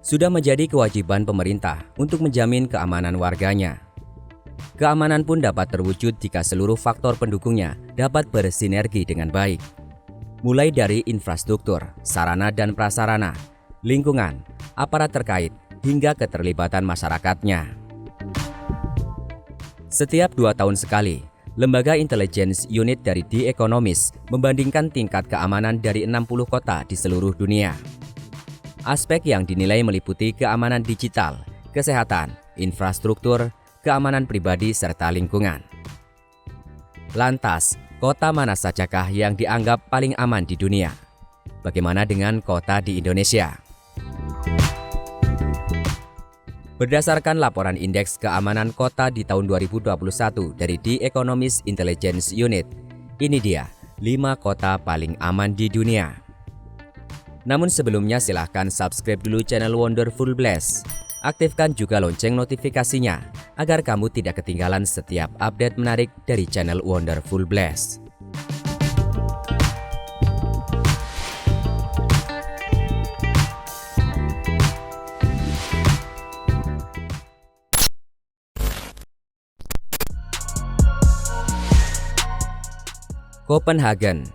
Sudah menjadi kewajiban pemerintah untuk menjamin keamanan warganya. Keamanan pun dapat terwujud jika seluruh faktor pendukungnya dapat bersinergi dengan baik. Mulai dari infrastruktur, sarana dan prasarana, lingkungan, aparat terkait, hingga keterlibatan masyarakatnya. Setiap 2 tahun sekali, Lembaga Intelligence Unit dari The Economist membandingkan tingkat keamanan dari 60 kota di seluruh dunia. Aspek yang dinilai meliputi keamanan digital, kesehatan, infrastruktur, keamanan pribadi, serta lingkungan. Lantas, kota mana sajakah yang dianggap paling aman di dunia? Bagaimana dengan kota di Indonesia? Berdasarkan laporan Indeks Keamanan Kota di tahun 2021 dari The Economist Intelligence Unit, ini dia 5 kota paling aman di dunia. Namun sebelumnya silahkan subscribe dulu channel Wonderful Blast. Aktifkan juga lonceng notifikasinya agar kamu tidak ketinggalan setiap update menarik dari channel Wonderful Blast. Copenhagen.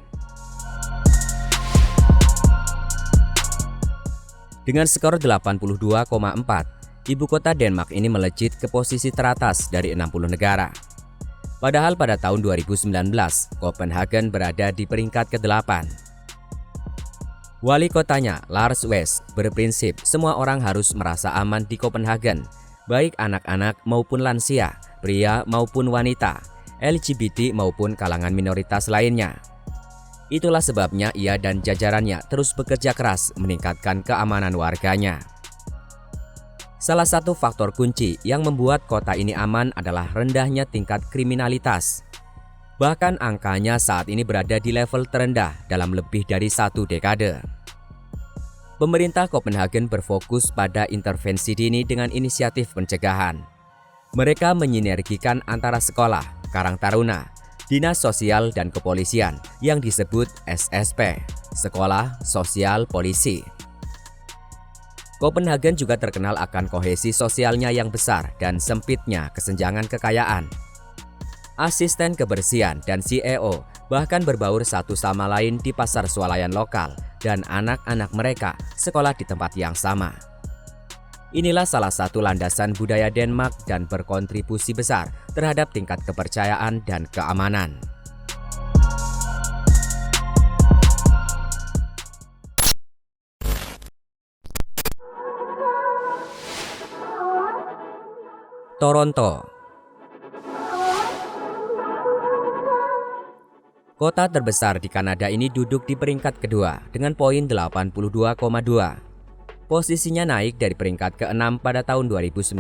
Dengan skor 82,4, ibu kota Denmark ini melejit ke posisi teratas dari 60 negara. Padahal pada tahun 2019, Copenhagen berada di peringkat ke-8. Wali kotanya, Lars West, berprinsip semua orang harus merasa aman di Copenhagen, baik anak-anak maupun lansia, pria maupun wanita, LGBT maupun kalangan minoritas lainnya. Itulah sebabnya ia dan jajarannya terus bekerja keras meningkatkan keamanan warganya. Salah satu faktor kunci yang membuat kota ini aman adalah rendahnya tingkat kriminalitas. Bahkan angkanya saat ini berada di level terendah dalam lebih dari 1 dekade. Pemerintah Copenhagen berfokus pada intervensi dini dengan inisiatif pencegahan. Mereka menyinergikan antara sekolah, Karang Taruna, Dinas Sosial dan Kepolisian yang disebut SSP, Sekolah Sosial Polisi. Copenhagen juga terkenal akan kohesi sosialnya yang besar dan sempitnya kesenjangan kekayaan. Asisten kebersihan dan CEO bahkan berbaur satu sama lain di pasar swalayan lokal dan anak-anak mereka sekolah di tempat yang sama. Inilah salah satu landasan budaya Denmark dan berkontribusi besar terhadap tingkat kepercayaan dan keamanan. Toronto. Kota terbesar di Kanada ini duduk di peringkat kedua dengan poin 82,2. Posisinya naik dari peringkat ke-6 pada tahun 2019.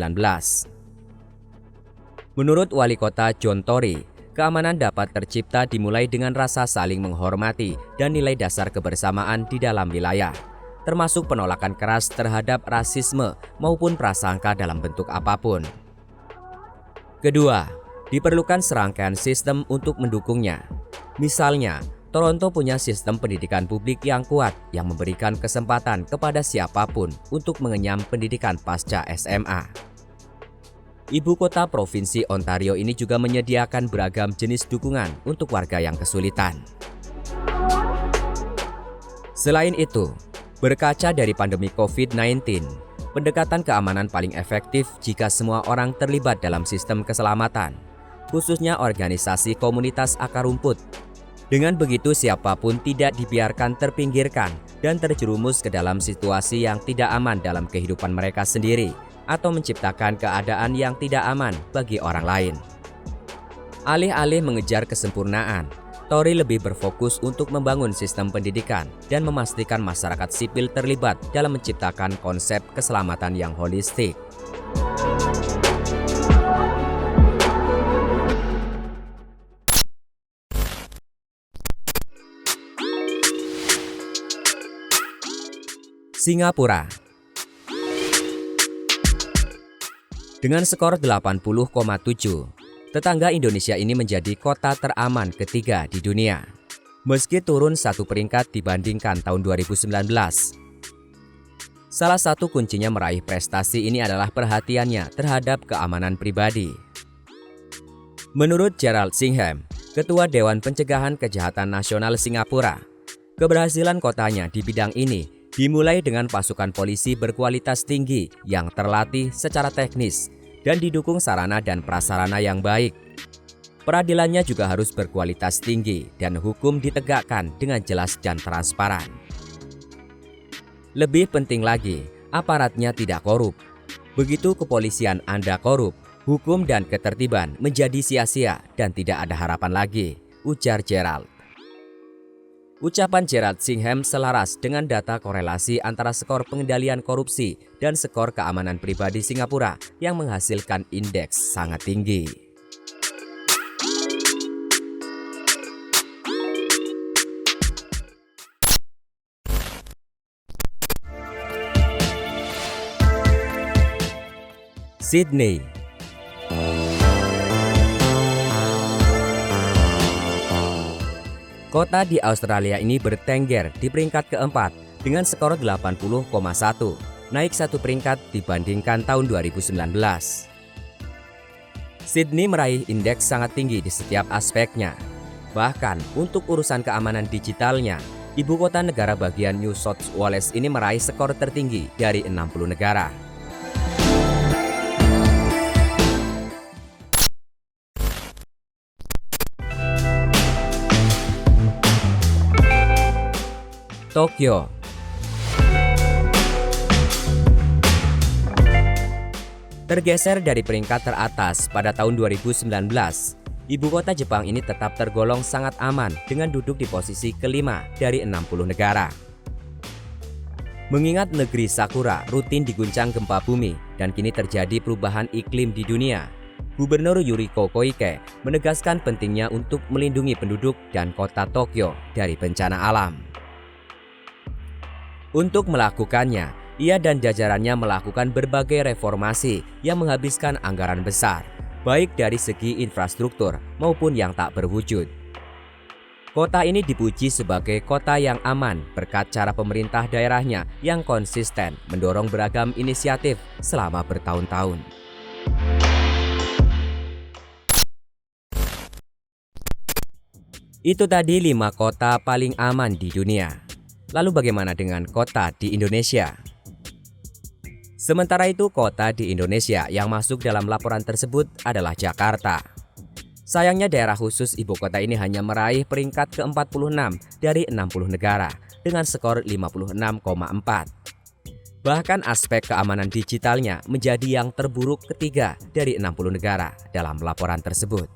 Menurut Wali Kota John Tory, keamanan dapat tercipta dimulai dengan rasa saling menghormati dan nilai dasar kebersamaan di dalam wilayah, termasuk penolakan keras terhadap rasisme maupun prasangka dalam bentuk apapun. Kedua, diperlukan serangkaian sistem untuk mendukungnya. Misalnya, Toronto punya sistem pendidikan publik yang kuat yang memberikan kesempatan kepada siapapun untuk mengenyam pendidikan pasca SMA. Ibu kota provinsi Ontario ini juga menyediakan beragam jenis dukungan untuk warga yang kesulitan. Selain itu, berkaca dari pandemi COVID-19, pendekatan keamanan paling efektif jika semua orang terlibat dalam sistem keselamatan, khususnya organisasi komunitas akar rumput. Dengan begitu siapapun tidak dibiarkan terpinggirkan dan terjerumus ke dalam situasi yang tidak aman dalam kehidupan mereka sendiri atau menciptakan keadaan yang tidak aman bagi orang lain. Alih-alih mengejar kesempurnaan, Tory lebih berfokus untuk membangun sistem pendidikan dan memastikan masyarakat sipil terlibat dalam menciptakan konsep keselamatan yang holistik. Singapura. Dengan skor 80,7, tetangga Indonesia ini menjadi kota teraman ketiga di dunia, meski turun 1 peringkat dibandingkan tahun 2019. Salah satu kuncinya meraih prestasi ini adalah perhatiannya terhadap keamanan pribadi. Menurut Gerald Singham, Ketua Dewan Pencegahan Kejahatan Nasional Singapura, keberhasilan kotanya di bidang ini dimulai dengan pasukan polisi berkualitas tinggi yang terlatih secara teknis dan didukung sarana dan prasarana yang baik. Peradilannya juga harus berkualitas tinggi dan hukum ditegakkan dengan jelas dan transparan. Lebih penting lagi, aparatnya tidak korup. Begitu kepolisian Anda korup, hukum dan ketertiban menjadi sia-sia dan tidak ada harapan lagi, ujar Gerald. Ucapan Gerald Singham selaras dengan data korelasi antara skor pengendalian korupsi dan skor keamanan pribadi Singapura yang menghasilkan indeks sangat tinggi. Sydney. Kota di Australia ini bertengger di peringkat keempat dengan skor 80,1, naik satu peringkat dibandingkan tahun 2019. Sydney meraih indeks sangat tinggi di setiap aspeknya. Bahkan untuk urusan keamanan digitalnya, ibu kota negara bagian New South Wales ini meraih skor tertinggi dari 60 negara. Tokyo. Tergeser dari peringkat teratas pada tahun 2019, ibu kota Jepang ini tetap tergolong sangat aman dengan duduk di posisi kelima dari 60 negara. Mengingat negeri Sakura rutin diguncang gempa bumi dan kini terjadi perubahan iklim di dunia, Gubernur Yuriko Koike menegaskan pentingnya untuk melindungi penduduk dan kota Tokyo dari bencana alam. Untuk melakukannya, ia dan jajarannya melakukan berbagai reformasi yang menghabiskan anggaran besar, baik dari segi infrastruktur maupun yang tak berwujud. Kota ini dipuji sebagai kota yang aman berkat cara pemerintah daerahnya yang konsisten mendorong beragam inisiatif selama bertahun-tahun. Itu tadi 5 kota paling aman di dunia. Lalu bagaimana dengan kota di Indonesia? Sementara itu, kota di Indonesia yang masuk dalam laporan tersebut adalah Jakarta. Sayangnya daerah khusus ibu kota ini hanya meraih peringkat ke-46 dari 60 negara dengan skor 56,4. Bahkan aspek keamanan digitalnya menjadi yang terburuk ketiga dari 60 negara dalam laporan tersebut.